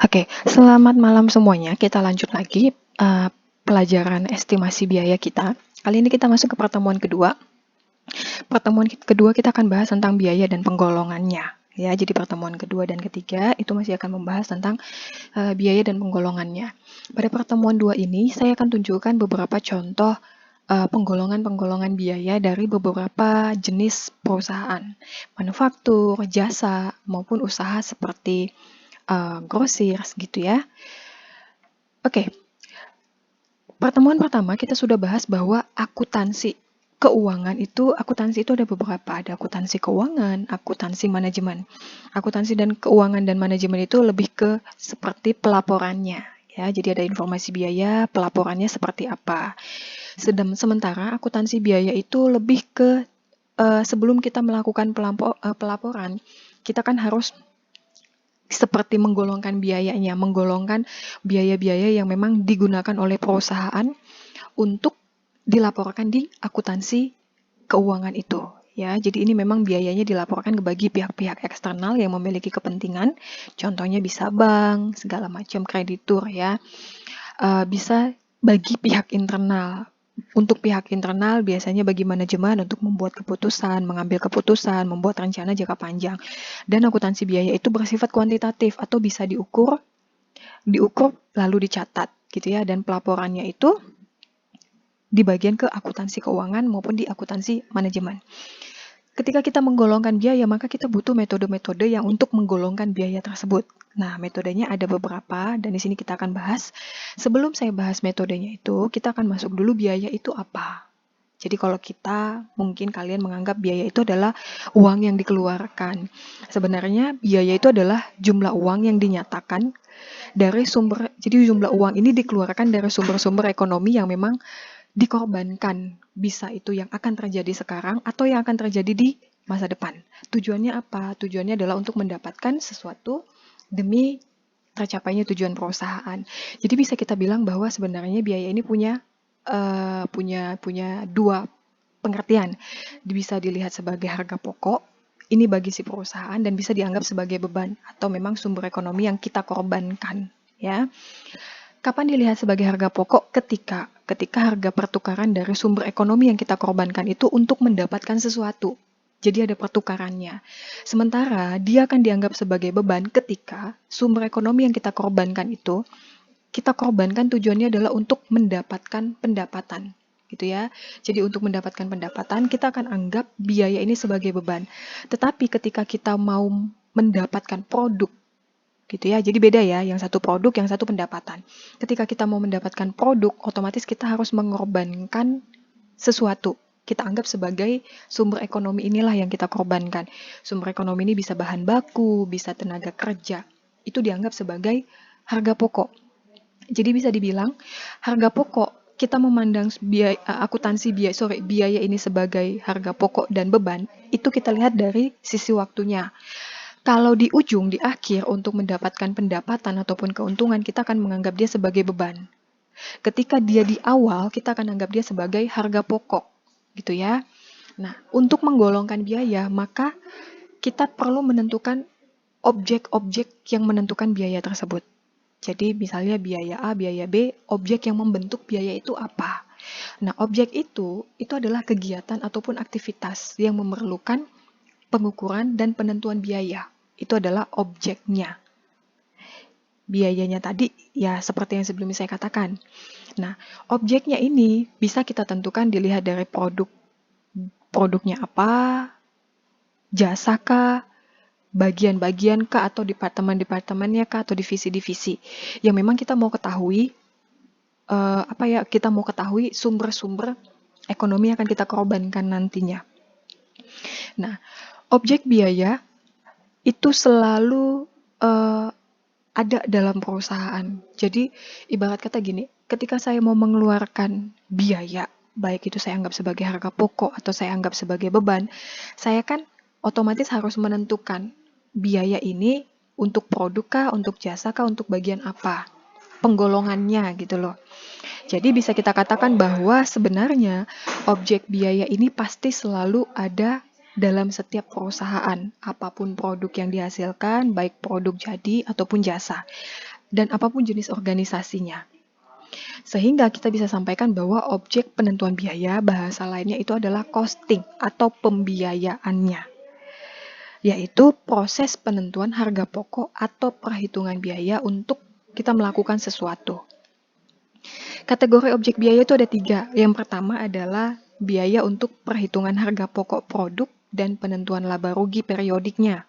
Oke, selamat malam semuanya. Kita lanjut lagi pelajaran estimasi biaya kita. Kali ini kita masuk ke pertemuan kedua. Pertemuan kedua kita akan bahas tentang biaya dan penggolongannya. Ya, jadi pertemuan kedua dan ketiga itu masih akan membahas tentang biaya dan penggolongannya. Pada pertemuan dua ini, saya akan tunjukkan beberapa contoh penggolongan-penggolongan biaya dari beberapa jenis perusahaan, manufaktur, jasa, maupun usaha seperti grosir gitu ya. Oke, pertemuan pertama kita sudah bahas bahwa akuntansi akuntansi itu ada beberapa, ada akuntansi keuangan, akuntansi manajemen. Akuntansi dan keuangan dan manajemen itu lebih ke seperti pelaporannya, ya. Jadi ada informasi biaya, pelaporannya seperti apa. Sementara akuntansi biaya itu lebih ke sebelum kita melakukan pelaporan, kita kan harus seperti menggolongkan biayanya, menggolongkan biaya-biaya yang memang digunakan oleh perusahaan untuk dilaporkan di akuntansi keuangan itu. Ya, jadi ini memang biayanya dilaporkan bagi pihak-pihak eksternal yang memiliki kepentingan, contohnya bisa bank, segala macam kreditur ya. Bisa bagi pihak internal. Untuk pihak internal biasanya bagi manajemen untuk membuat keputusan, mengambil keputusan, membuat rencana jangka panjang. Dan akuntansi biaya itu bersifat kuantitatif atau bisa diukur lalu dicatat gitu ya, dan pelaporannya itu di bagian ke akuntansi keuangan maupun di akuntansi manajemen. Ketika kita menggolongkan biaya, maka kita butuh metode-metode yang untuk menggolongkan biaya tersebut. Nah, metodenya ada beberapa dan di sini kita akan bahas. Sebelum saya bahas metodenya itu, kita akan masuk dulu biaya itu apa. Jadi kalau mungkin kalian menganggap biaya itu adalah uang yang dikeluarkan. Sebenarnya biaya itu adalah jumlah uang yang dinyatakan dari jadi jumlah uang ini dikeluarkan dari sumber-sumber ekonomi yang memang dikorbankan. Bisa itu yang akan terjadi sekarang atau yang akan terjadi di masa depan. Tujuannya apa? Tujuannya adalah untuk mendapatkan sesuatu demi tercapainya tujuan perusahaan. Jadi bisa kita bilang bahwa sebenarnya biaya ini punya dua pengertian. Bisa dilihat sebagai harga pokok, ini bagi si perusahaan, dan bisa dianggap sebagai beban atau memang sumber ekonomi yang kita korbankan. Ya. Kapan dilihat sebagai harga pokok? Ketika harga pertukaran dari sumber ekonomi yang kita korbankan itu untuk mendapatkan sesuatu. Jadi ada pertukarannya. Sementara dia akan dianggap sebagai beban ketika sumber ekonomi yang kita korbankan itu, kita korbankan tujuannya adalah untuk mendapatkan pendapatan. Gitu ya. Jadi untuk mendapatkan pendapatan, kita akan anggap biaya ini sebagai beban. Tetapi ketika kita mau mendapatkan produk, gitu ya. Jadi beda ya, yang satu produk, yang satu pendapatan. Ketika kita mau mendapatkan produk, otomatis kita harus mengorbankan sesuatu. Kita anggap sebagai sumber ekonomi inilah yang kita korbankan. Sumber ekonomi ini bisa bahan baku, bisa tenaga kerja. Itu dianggap sebagai harga pokok. Jadi bisa dibilang harga pokok kita memandang biaya ini sebagai harga pokok dan beban, itu kita lihat dari sisi waktunya. Kalau di ujung, di akhir, untuk mendapatkan pendapatan ataupun keuntungan, kita akan menganggap dia sebagai beban. Ketika dia di awal, kita akan anggap dia sebagai harga pokok, gitu ya. Nah, untuk menggolongkan biaya, maka kita perlu menentukan objek-objek yang menentukan biaya tersebut. Jadi, misalnya biaya A, biaya B, objek yang membentuk biaya itu apa? Nah, objek itu adalah kegiatan ataupun aktivitas yang memerlukan pengukuran dan penentuan biaya. Itu adalah objeknya. Biayanya tadi ya seperti yang sebelumnya saya katakan. Nah, objeknya ini bisa kita tentukan dilihat dari produknya apa, jasa kah, bagian-bagian kah, atau departemen-departemennya kah, atau divisi-divisi. Yang memang kita mau ketahui kita mau ketahui sumber-sumber ekonomi yang akan kita korbankan nantinya. Nah, objek biaya itu selalu ada dalam perusahaan. Jadi ibarat kata gini, ketika saya mau mengeluarkan biaya, baik itu saya anggap sebagai harga pokok atau saya anggap sebagai beban, saya kan otomatis harus menentukan biaya ini untuk produk kah, untuk jasa kah, untuk bagian apa, penggolongannya gitu loh. Jadi bisa kita katakan bahwa sebenarnya objek biaya ini pasti selalu ada dalam setiap perusahaan, apapun produk yang dihasilkan, baik produk jadi ataupun jasa. dan apapun jenis organisasinya. Sehingga kita bisa sampaikan bahwa objek penentuan biaya, bahasa lainnya itu adalah costing atau pembiayaannya, yaitu proses penentuan harga pokok atau perhitungan biaya untuk kita melakukan sesuatu. Kategori objek biaya itu ada 3. Yang pertama adalah biaya untuk perhitungan harga pokok produk dan penentuan laba rugi periodiknya.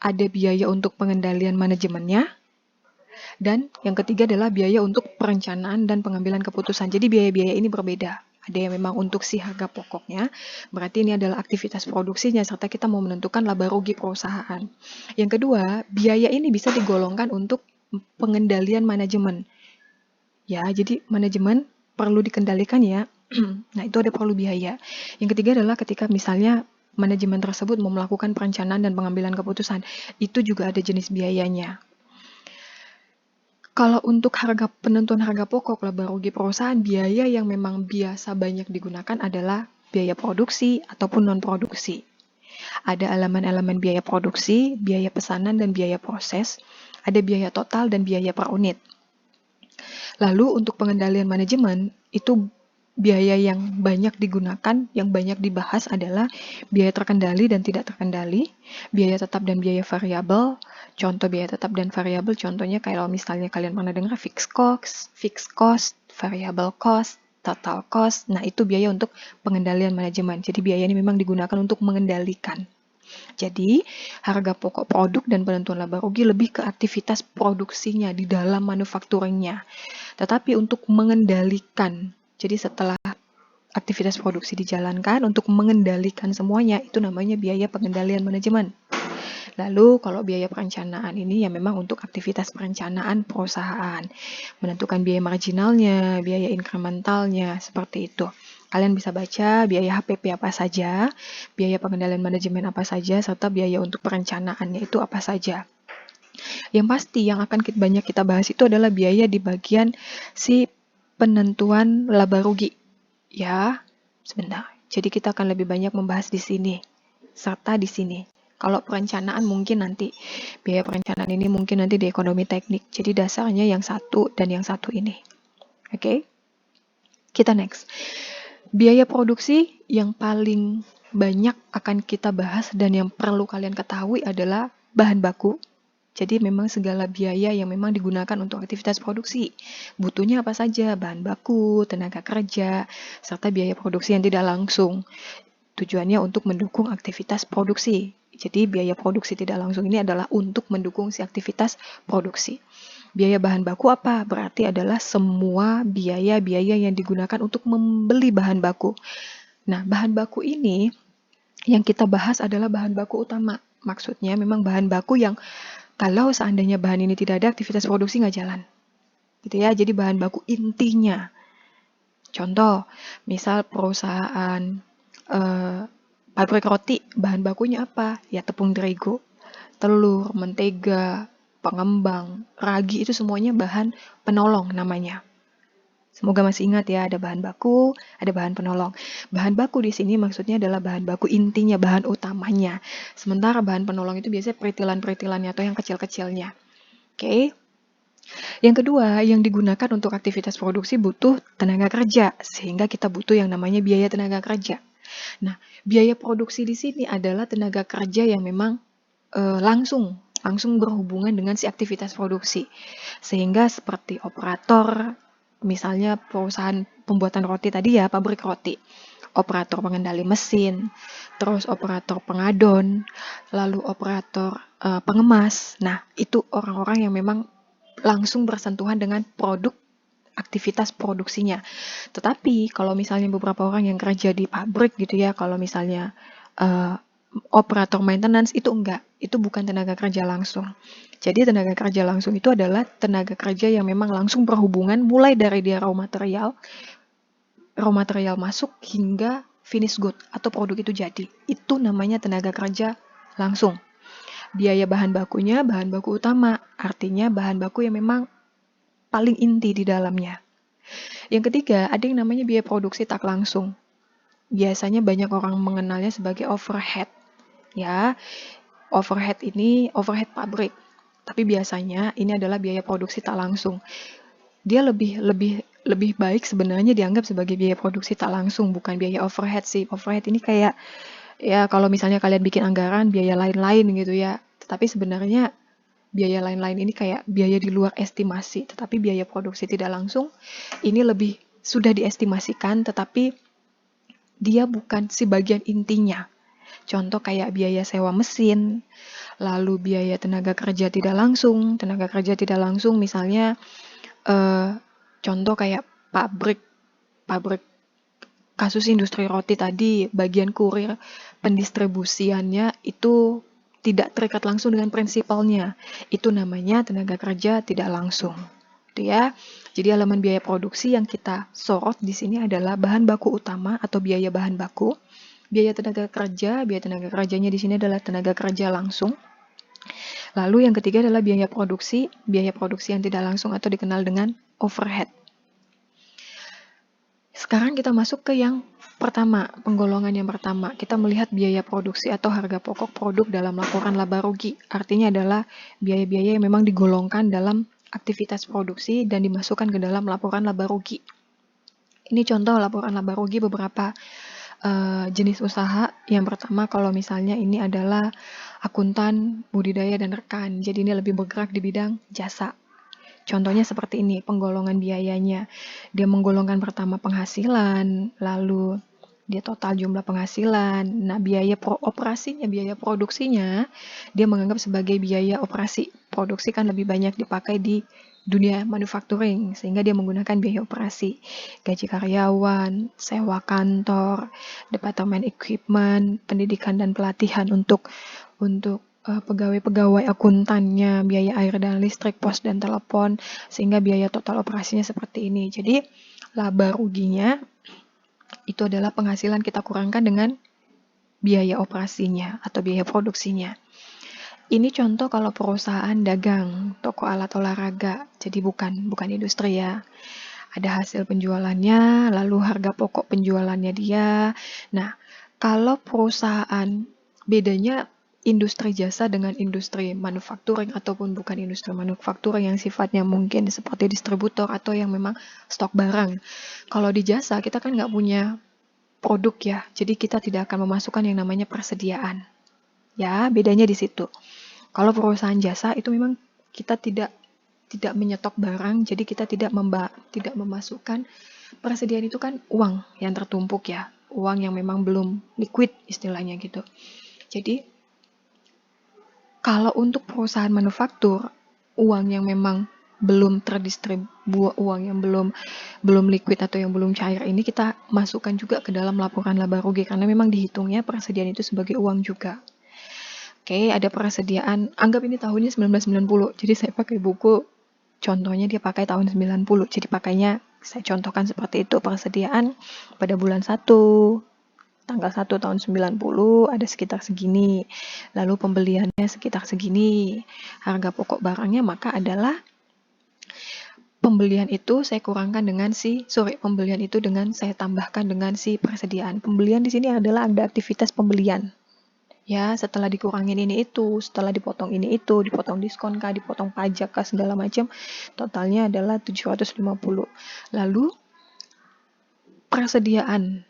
Ada biaya untuk pengendalian manajemennya, dan yang ketiga adalah biaya untuk perencanaan dan pengambilan keputusan. Jadi biaya-biaya ini berbeda. Ada yang memang untuk si harga pokoknya, berarti ini adalah aktivitas produksinya, serta kita mau menentukan laba rugi perusahaan. Yang kedua, biaya ini bisa digolongkan untuk pengendalian manajemen. Ya, jadi manajemen perlu dikendalikan ya. Nah, itu ada perlu biaya. Yang ketiga adalah ketika misalnya manajemen tersebut mau melakukan perencanaan dan pengambilan keputusan, itu juga ada jenis biayanya. Kalau untuk penentuan harga pokok laba rugi perusahaan, biaya yang memang biasa banyak digunakan adalah biaya produksi ataupun non-produksi. Ada elemen-elemen biaya produksi, biaya pesanan, dan biaya proses. Ada biaya total dan biaya per unit. Lalu untuk pengendalian manajemen, itu biaya yang banyak digunakan, yang banyak dibahas adalah biaya terkendali dan tidak terkendali, biaya tetap dan biaya variabel. Contoh biaya tetap dan variabel, contohnya kalau misalnya kalian pernah dengar fixed cost, variable cost, total cost. Nah, itu biaya untuk pengendalian manajemen. Jadi biaya ini memang digunakan untuk mengendalikan. Jadi, harga pokok produk dan penentuan laba rugi lebih ke aktivitas produksinya di dalam manufacturingnya. Tetapi untuk mengendalikan, jadi setelah aktivitas produksi dijalankan, untuk mengendalikan semuanya, itu namanya biaya pengendalian manajemen. Lalu kalau biaya perencanaan ini ya memang untuk aktivitas perencanaan perusahaan, menentukan biaya marginalnya, biaya incrementalnya, seperti itu. Kalian bisa baca biaya HPP apa saja, biaya pengendalian manajemen apa saja, serta biaya untuk perencanaannya itu apa saja. Yang pasti yang akan banyak kita bahas itu adalah biaya di bagian si penentuan laba rugi. Ya, sebentar. Jadi kita akan lebih banyak membahas di sini, serta di sini. Kalau perencanaan mungkin nanti, biaya perencanaan ini mungkin nanti di ekonomi teknik. Jadi dasarnya yang satu dan yang satu ini. Oke? Kita next. Biaya produksi yang paling banyak akan kita bahas dan yang perlu kalian ketahui adalah bahan baku. Jadi memang segala biaya yang memang digunakan untuk aktivitas produksi. Butuhnya apa saja? Bahan baku, tenaga kerja, serta biaya produksi yang tidak langsung. Tujuannya untuk mendukung aktivitas produksi. Jadi biaya produksi tidak langsung ini adalah untuk mendukung si aktivitas produksi. Biaya bahan baku apa? Berarti adalah semua biaya-biaya yang digunakan untuk membeli bahan baku. Nah, bahan baku ini yang kita bahas adalah bahan baku utama. Maksudnya memang bahan baku yang kalau seandainya bahan ini tidak ada, aktivitas produksi nggak jalan. Gitu ya, jadi bahan baku intinya. Contoh, misal perusahaan pabrik roti, bahan bakunya apa? Ya tepung terigu, telur, mentega, pengembang, ragi, itu semuanya bahan penolong namanya. Semoga masih ingat ya, ada bahan baku, ada bahan penolong. Bahan baku di sini maksudnya adalah bahan baku intinya, bahan utamanya. Sementara bahan penolong itu biasanya peritilan-peritilannya atau yang kecil-kecilnya. Oke. Yang kedua, yang digunakan untuk aktivitas produksi butuh tenaga kerja, sehingga kita butuh yang namanya biaya tenaga kerja. Nah, biaya produksi di sini adalah tenaga kerja yang memang langsung berhubungan dengan si aktivitas produksi. Sehingga seperti operator, misalnya perusahaan pembuatan roti tadi ya, pabrik roti. Operator pengendali mesin, terus operator pengadon, lalu operator pengemas. Nah, itu orang-orang yang memang langsung bersentuhan dengan produk aktivitas produksinya. Tetapi kalau misalnya beberapa orang yang kerja di pabrik gitu ya, kalau misalnya operator maintenance itu enggak, itu bukan tenaga kerja langsung. Jadi tenaga kerja langsung itu adalah tenaga kerja yang memang langsung berhubungan mulai dari dia raw material masuk hingga finish good atau produk itu jadi. Itu namanya tenaga kerja langsung. Biaya bahan bakunya bahan baku utama, artinya bahan baku yang memang paling inti di dalamnya. Yang ketiga, ada yang namanya biaya produksi tak langsung. Biasanya banyak orang mengenalnya sebagai overhead. Ya, overhead ini overhead pabrik. Tapi biasanya ini adalah biaya produksi tak langsung. Dia lebih baik sebenarnya dianggap sebagai biaya produksi tak langsung, bukan biaya overhead sih. Overhead ini kayak ya kalau misalnya kalian bikin anggaran biaya lain-lain gitu ya. Tetapi sebenarnya biaya lain-lain ini kayak biaya di luar estimasi, tetapi biaya produksi tidak langsung ini lebih sudah diestimasikan, tetapi dia bukan si bagian intinya. Contoh kayak biaya sewa mesin, lalu biaya tenaga kerja tidak langsung. Tenaga kerja tidak langsung misalnya contoh kayak pabrik kasus industri roti tadi, bagian kurir pendistribusiannya itu tidak terikat langsung dengan prinsipalnya. Itu namanya tenaga kerja tidak langsung. Itu ya. Jadi elemen biaya produksi yang kita sorot di sini adalah bahan baku utama atau biaya bahan baku. Biaya tenaga kerjanya di sini adalah tenaga kerja langsung. Lalu yang ketiga adalah biaya produksi yang tidak langsung atau dikenal dengan overhead. Sekarang kita masuk ke yang pertama, penggolongan yang pertama. Kita melihat biaya produksi atau harga pokok produk dalam laporan laba rugi. Artinya adalah biaya-biaya yang memang digolongkan dalam aktivitas produksi dan dimasukkan ke dalam laporan laba rugi. Ini contoh laporan laba rugi beberapa jenis usaha. Yang pertama kalau misalnya ini adalah akuntan, budidaya, dan rekan. Jadi ini lebih bergerak di bidang jasa. Contohnya seperti ini, penggolongan biayanya. Dia menggolongkan pertama penghasilan, lalu dia total jumlah penghasilan. Nah, biaya operasinya, biaya produksinya, dia menganggap sebagai biaya operasi. Produksi kan lebih banyak dipakai di dunia manufacturing, sehingga dia menggunakan biaya operasi. Gaji karyawan, sewa kantor, departemen equipment, pendidikan dan pelatihan untuk pegawai-pegawai akuntannya, biaya air dan listrik, pos dan telepon, sehingga biaya total operasinya seperti ini. Jadi, laba ruginya itu adalah penghasilan kita kurangkan dengan biaya operasinya atau biaya produksinya. Ini contoh kalau perusahaan dagang, toko alat olahraga, jadi bukan industri ya. Ada hasil penjualannya, lalu harga pokok penjualannya dia. Nah, kalau perusahaan bedanya industri jasa dengan industri manufacturing ataupun bukan industri manufacturing yang sifatnya mungkin seperti distributor atau yang memang stok barang. Kalau di jasa kita kan nggak punya produk ya, jadi kita tidak akan memasukkan yang namanya persediaan. Ya, bedanya di situ. Kalau perusahaan jasa itu memang kita tidak menyetok barang, jadi kita tidak memasukkan persediaan. Itu kan uang yang tertumpuk ya, uang yang memang belum liquid istilahnya gitu. Jadi kalau untuk perusahaan manufaktur, uang yang memang belum terdistribusi, uang yang belum liquid atau yang belum cair ini kita masukkan juga ke dalam laporan laba rugi karena memang dihitungnya persediaan itu sebagai uang juga. Oke, ada persediaan, anggap ini tahunnya 1990. Jadi saya pakai buku, contohnya dia pakai tahun 90. Jadi pakainya saya contohkan seperti itu, persediaan pada bulan 1, tanggal 1 tahun 90 ada sekitar segini. Lalu pembeliannya sekitar segini. Harga pokok barangnya maka adalah pembelian itu saya kurangkan dengan pembelian itu dengan saya tambahkan dengan si persediaan. Pembelian di sini adalah ada aktivitas pembelian. Ya, setelah dikurangin ini itu, setelah dipotong ini itu, dipotong diskon kah, dipotong pajak kah, segala macam, totalnya adalah 750. Lalu persediaan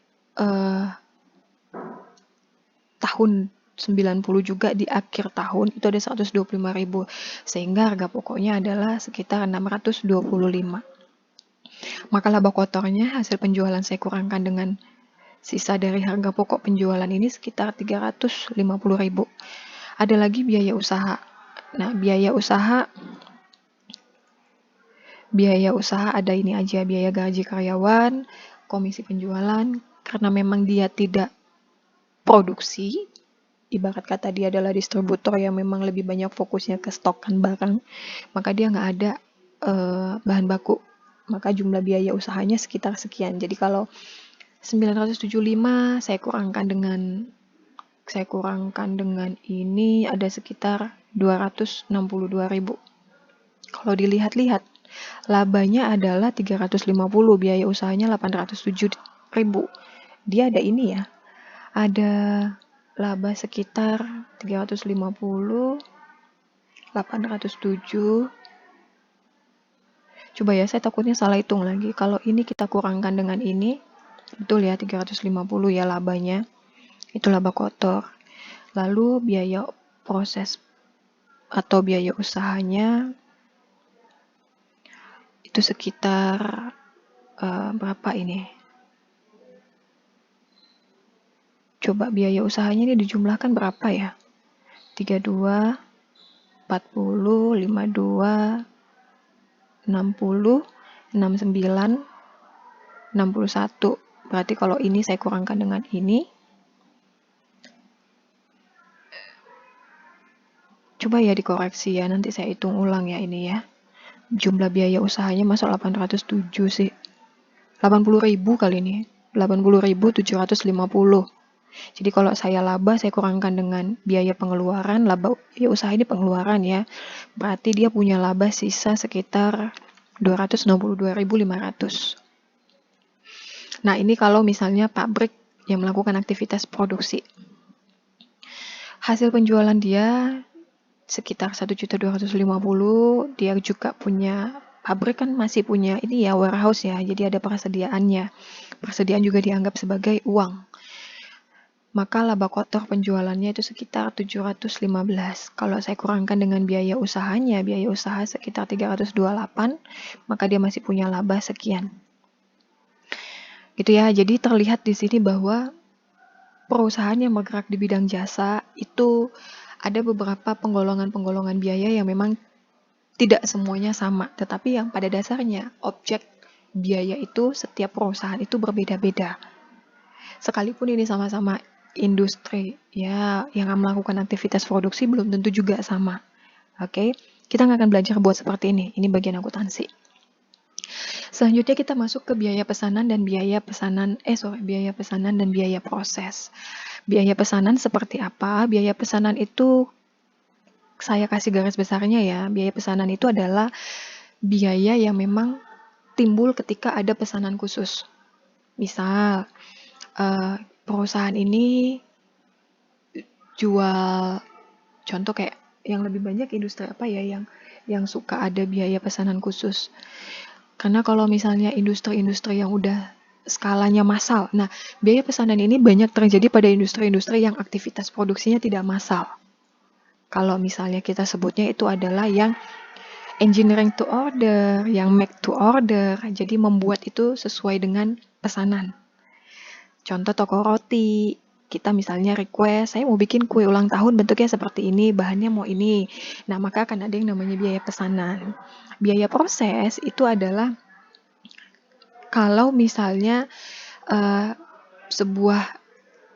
tahun 90 juga di akhir tahun itu ada 125.000, sehingga harga pokoknya adalah sekitar 625. Maka laba kotornya hasil penjualan saya kurangkan dengan sisa dari harga pokok penjualan ini sekitar 350.000. Ada lagi biaya usaha. Nah, biaya usaha ada ini aja, biaya gaji karyawan, komisi penjualan, karena memang dia tidak produksi, ibarat kata dia adalah distributor yang memang lebih banyak fokusnya ke stokan barang, maka dia nggak ada bahan baku, maka jumlah biaya usahanya sekitar sekian. Jadi kalau 975 saya kurangkan dengan ini ada sekitar 262.000. Kalau dilihat-lihat labanya adalah 350, biaya usahanya 807.000. Dia ada ini ya, ada laba sekitar 350, 807. Coba ya, saya takutnya salah hitung lagi. Kalau ini kita kurangkan dengan ini, betul ya, 350 ya labanya. Itu laba kotor. Lalu biaya proses atau biaya usahanya itu sekitar berapa ini? Coba biaya usahanya ini dijumlahkan berapa ya? 32, 40, 52, 60, 69, 61. Berarti kalau ini saya kurangkan dengan ini. Coba ya dikoreksi ya, nanti saya hitung ulang ya ini ya. Jumlah biaya usahanya masuk 807 sih. 80.000 kali ini. 80.750. Jadi kalau saya laba, saya kurangkan dengan biaya pengeluaran, laba ya usaha ini pengeluaran ya. Berarti dia punya laba sisa sekitar 262.500. Nah, ini kalau misalnya pabrik yang melakukan aktivitas produksi. Hasil penjualan dia sekitar 1.250.000. Dia juga punya pabrik kan masih punya ini ya warehouse ya. Jadi ada persediaannya. Persediaan juga dianggap sebagai uang. Maka laba kotor penjualannya itu sekitar 715. Kalau saya kurangkan dengan biaya usahanya, biaya usaha sekitar 328, maka dia masih punya laba sekian. Gitu ya. Jadi terlihat di sini bahwa perusahaan yang bergerak di bidang jasa itu ada beberapa penggolongan-penggolongan biaya yang memang tidak semuanya sama, tetapi yang pada dasarnya objek biaya itu setiap perusahaan itu berbeda-beda. Sekalipun ini sama-sama industri ya yang melakukan aktivitas produksi belum tentu juga sama. Oke, kita nggak akan belajar buat seperti ini. Ini bagian akuntansi. Selanjutnya kita masuk ke biaya pesanan dan biaya pesanan dan biaya proses. Biaya pesanan seperti apa? Biaya pesanan itu saya kasih garis besarnya ya. Biaya pesanan itu adalah biaya yang memang timbul ketika ada pesanan khusus. Misal perusahaan ini jual, contoh kayak yang lebih banyak industri apa ya yang suka ada biaya pesanan khusus. Karena kalau misalnya industri-industri yang udah skalanya massal, nah biaya pesanan ini banyak terjadi pada industri-industri yang aktivitas produksinya tidak massal. Kalau misalnya kita sebutnya itu adalah yang engineering to order, yang make to order, jadi membuat itu sesuai dengan pesanan. Contoh toko roti, kita misalnya request, saya mau bikin kue ulang tahun bentuknya seperti ini, bahannya mau ini. Nah, maka akan ada yang namanya biaya pesanan. Biaya proses itu adalah kalau misalnya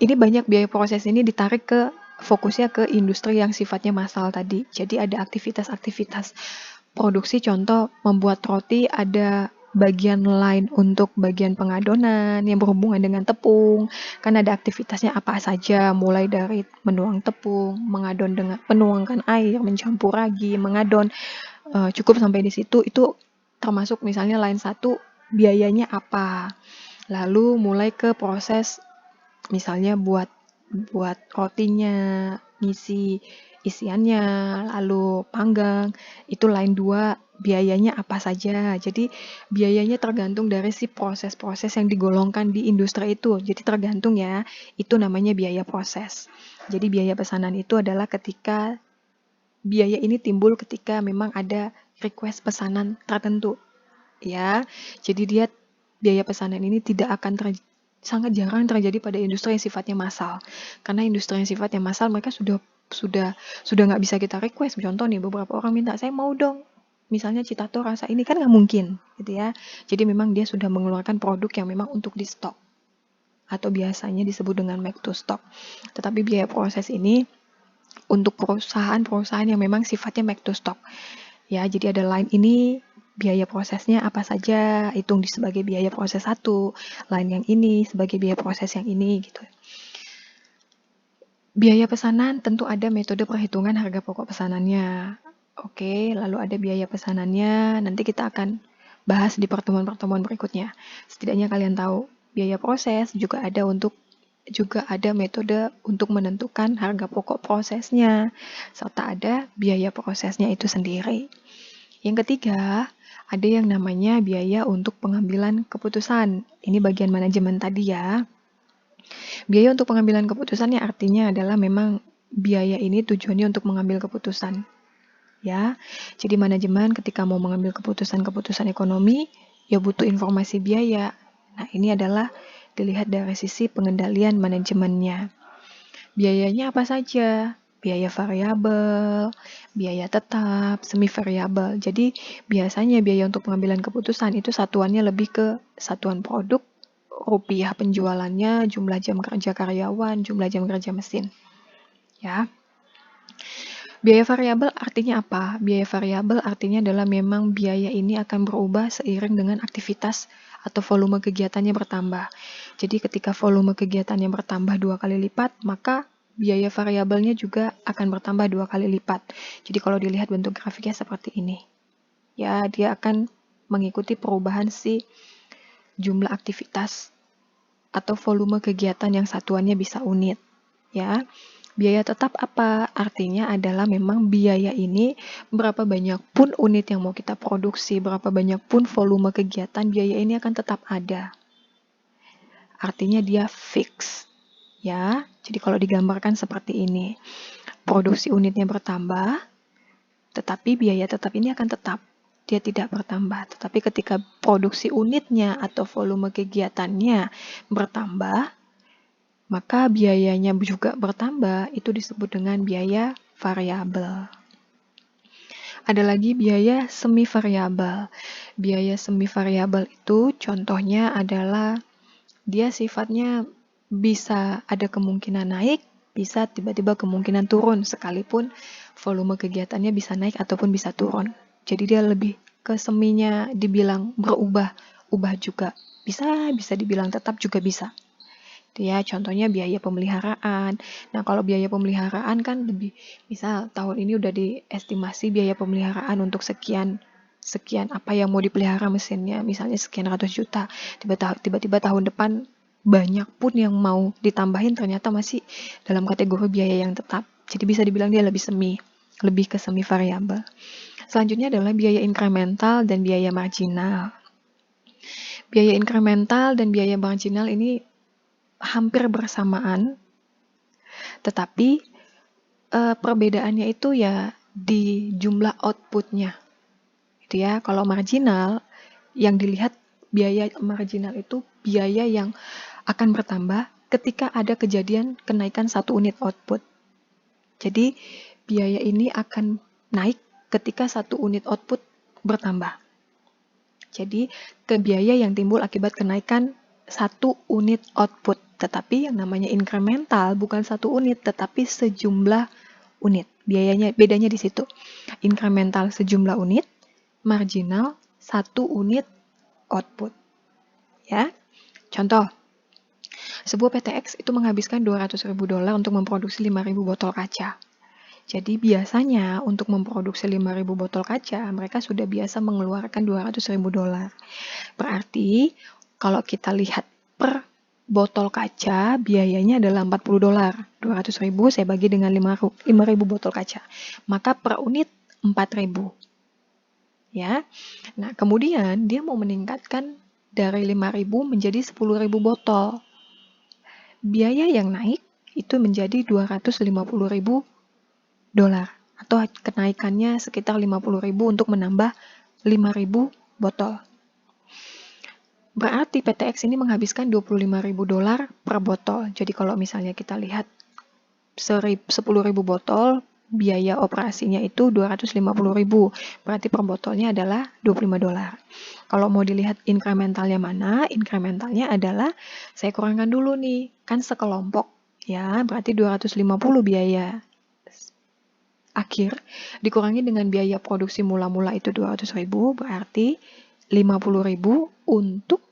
ini banyak biaya proses ini ditarik ke fokusnya ke industri yang sifatnya massal tadi. Jadi ada aktivitas-aktivitas produksi, contoh membuat roti ada bagian lain untuk bagian pengadonan yang berhubungan dengan tepung. Kan ada aktivitasnya apa saja, mulai dari menuang tepung, mengadon dengan menuangkan air, mencampur ragi, mengadon. Cukup sampai di situ, itu termasuk misalnya line 1 biayanya apa. Lalu mulai ke proses misalnya buat rotinya, ngisi isiannya, lalu panggang, itu line 2 biayanya apa saja. Jadi biayanya tergantung dari si proses-proses yang digolongkan di industri itu. Jadi tergantung ya, itu namanya biaya proses. Jadi biaya pesanan itu adalah ketika biaya ini timbul ketika memang ada request pesanan tertentu. Ya, jadi dia biaya pesanan ini tidak akan sangat jarang terjadi pada industri yang sifatnya massal. Karena industri yang sifatnya massal mereka sudah nggak bisa kita request. Contoh nih, beberapa orang minta, saya mau dong misalnya Citato rasa ini, kan nggak mungkin gitu ya. Jadi memang dia sudah mengeluarkan produk yang memang untuk di stok atau biasanya disebut dengan make to stock. Tetapi biaya proses ini untuk perusahaan-perusahaan yang memang sifatnya make to stock. Ya, jadi ada line ini biaya prosesnya apa saja, hitung sebagai biaya proses 1, line yang ini sebagai biaya proses yang ini gitu. Biaya pesanan tentu ada metode perhitungan harga pokok pesanannya. Oke, lalu ada biaya pesanannya, nanti kita akan bahas di pertemuan-pertemuan berikutnya. Setidaknya kalian tahu, biaya proses juga ada untuk juga ada metode untuk menentukan harga pokok prosesnya, serta ada biaya prosesnya itu sendiri. Yang ketiga, ada yang namanya biaya untuk pengambilan keputusan. Ini bagian manajemen tadi ya. Biaya untuk pengambilan keputusannya artinya adalah memang biaya ini tujuannya untuk mengambil keputusan. Ya, jadi manajemen ketika mau mengambil keputusan-keputusan ekonomi, ya butuh informasi biaya. Nah, ini adalah dilihat dari sisi pengendalian manajemennya. Biayanya apa saja? Biaya variabel, biaya tetap, semi variabel. Jadi biasanya biaya untuk pengambilan keputusan itu satuannya lebih ke satuan produk, rupiah penjualannya, jumlah jam kerja karyawan, jumlah jam kerja mesin. Ya. Biaya variabel artinya apa? Biaya variabel artinya adalah memang biaya ini akan berubah seiring dengan aktivitas atau volume kegiatannya bertambah. Jadi ketika volume kegiatannya bertambah 2 kali lipat, maka biaya variabelnya juga akan bertambah 2 kali lipat. Jadi kalau dilihat bentuk grafiknya seperti ini. Ya, dia akan mengikuti perubahan si jumlah aktivitas atau volume kegiatan yang satuannya bisa unit. Ya. Biaya tetap apa? Artinya adalah memang biaya ini berapa banyak pun unit yang mau kita produksi, berapa banyak pun volume kegiatan, biaya ini akan tetap ada. Artinya dia fix. Ya, jadi kalau digambarkan seperti ini, produksi unitnya bertambah, tetapi biaya tetap ini akan tetap. Dia tidak bertambah. Tetapi ketika produksi unitnya atau volume kegiatannya bertambah, maka biayanya juga bertambah, itu disebut dengan biaya variabel. Ada lagi biaya semi variabel. Biaya semi variabel itu contohnya adalah dia sifatnya bisa ada kemungkinan naik, bisa tiba-tiba kemungkinan turun, sekalipun volume kegiatannya bisa naik ataupun bisa turun. Jadi dia lebih ke seminya dibilang berubah juga. Bisa dibilang tetap juga bisa. Ya, contohnya biaya pemeliharaan. Nah, kalau biaya pemeliharaan kan lebih, misal tahun ini udah diestimasi biaya pemeliharaan untuk sekian apa yang mau dipelihara mesinnya, misalnya sekian ratus juta. Tiba-tiba tahun depan banyak pun yang mau ditambahin ternyata masih dalam kategori biaya yang tetap. Jadi bisa dibilang dia lebih ke semi variabel. Selanjutnya adalah biaya inkremental dan biaya marginal. Biaya inkremental dan biaya marginal ini hampir bersamaan, tetapi perbedaannya itu ya di jumlah outputnya. Gitu ya. Kalau marginal, yang dilihat biaya marginal itu biaya yang akan bertambah ketika ada kejadian kenaikan 1 unit output. Jadi biaya ini akan naik ketika 1 unit output bertambah. Jadi biaya yang timbul akibat kenaikan 1 unit output. Tetapi yang namanya inkremental bukan 1 unit, tetapi sejumlah unit. Bedanya di situ. Inkremental sejumlah unit, marginal 1 unit output. Ya. Contoh, sebuah PTX itu menghabiskan $200.000 untuk memproduksi 5.000 botol kaca. Jadi biasanya untuk memproduksi 5.000 botol kaca, mereka sudah biasa mengeluarkan $200.000. Berarti kalau kita lihat per botol kaca, biayanya adalah $40. 200.000 saya bagi dengan 5.000 botol kaca. Maka per unit 4.000. Ya. Nah, kemudian dia mau meningkatkan dari 5.000 menjadi 10.000 botol. Biaya yang naik itu menjadi $250.000 atau kenaikannya sekitar 50.000 untuk menambah 5.000 botol. Berarti PTX ini menghabiskan $25.000 per botol. Jadi kalau misalnya kita lihat 10.000 botol, biaya operasinya itu $250.000. Berarti per botolnya adalah $25. Kalau mau dilihat inkrementalnya mana? Inkrementalnya adalah, saya kurangkan dulu nih, kan sekelompok. Ya, berarti 250 biaya akhir, dikurangi dengan biaya produksi mula-mula itu 200.000, berarti 50.000 untuk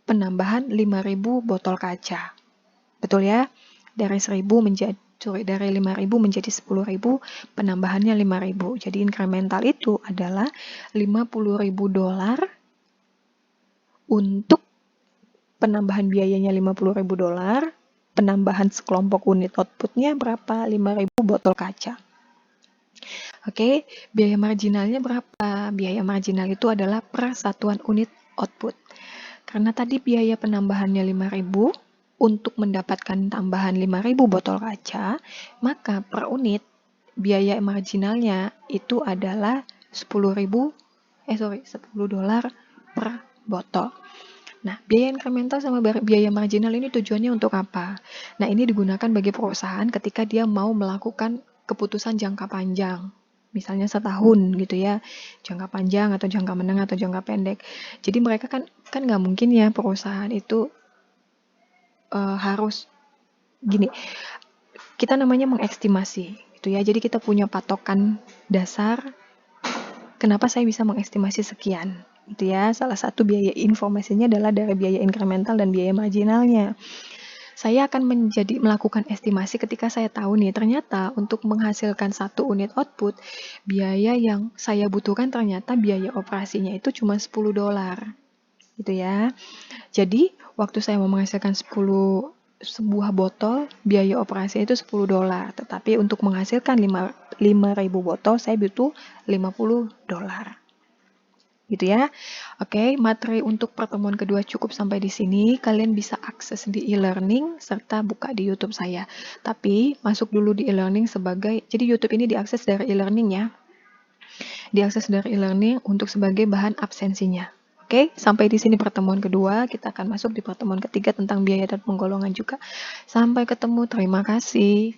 penambahan 5.000 botol kaca. Betul ya? Dari 5.000 menjadi 10.000, penambahannya 5.000. Jadi inkremental itu adalah $50.000 untuk penambahan biayanya $50.000 penambahan sekelompok unit outputnya berapa? 5.000 botol kaca. Oke, biaya marginalnya berapa? Biaya marginal itu adalah per satuan unit output. Karena tadi biaya penambahannya 5.000 untuk mendapatkan tambahan 5.000 botol kaca, maka per unit biaya marginalnya itu adalah $10 per botol. Nah, biaya incremental sama biaya marginal ini tujuannya untuk apa? Nah, ini digunakan bagi perusahaan ketika dia mau melakukan keputusan jangka panjang. Misalnya setahun gitu ya, jangka panjang atau jangka menengah atau jangka pendek. Jadi mereka kan nggak mungkin ya perusahaan itu harus gini. Kita namanya mengestimasi gitu ya. Jadi kita punya patokan dasar. Kenapa saya bisa mengestimasi sekian? Gitu ya. Salah satu biaya informasinya adalah dari biaya incremental dan biaya marginalnya. Saya akan melakukan estimasi ketika saya tahu nih, ternyata untuk menghasilkan 1 unit output, biaya yang saya butuhkan ternyata biaya operasinya itu cuma $10. Gitu ya. Jadi, waktu saya mau menghasilkan sebuah botol, biaya operasi itu $10. Tetapi untuk menghasilkan 5.000 botol, saya butuh $50. Gitu ya. Oke, materi untuk pertemuan kedua cukup sampai di sini. Kalian bisa akses di e-learning serta buka di YouTube saya. Tapi masuk dulu di e-learning jadi YouTube ini diakses dari e-learning ya. Diakses dari e-learning untuk sebagai bahan absensinya. Oke, sampai di sini pertemuan kedua. Kita akan masuk di pertemuan ketiga tentang biaya dan penggolongan juga. Sampai ketemu, terima kasih.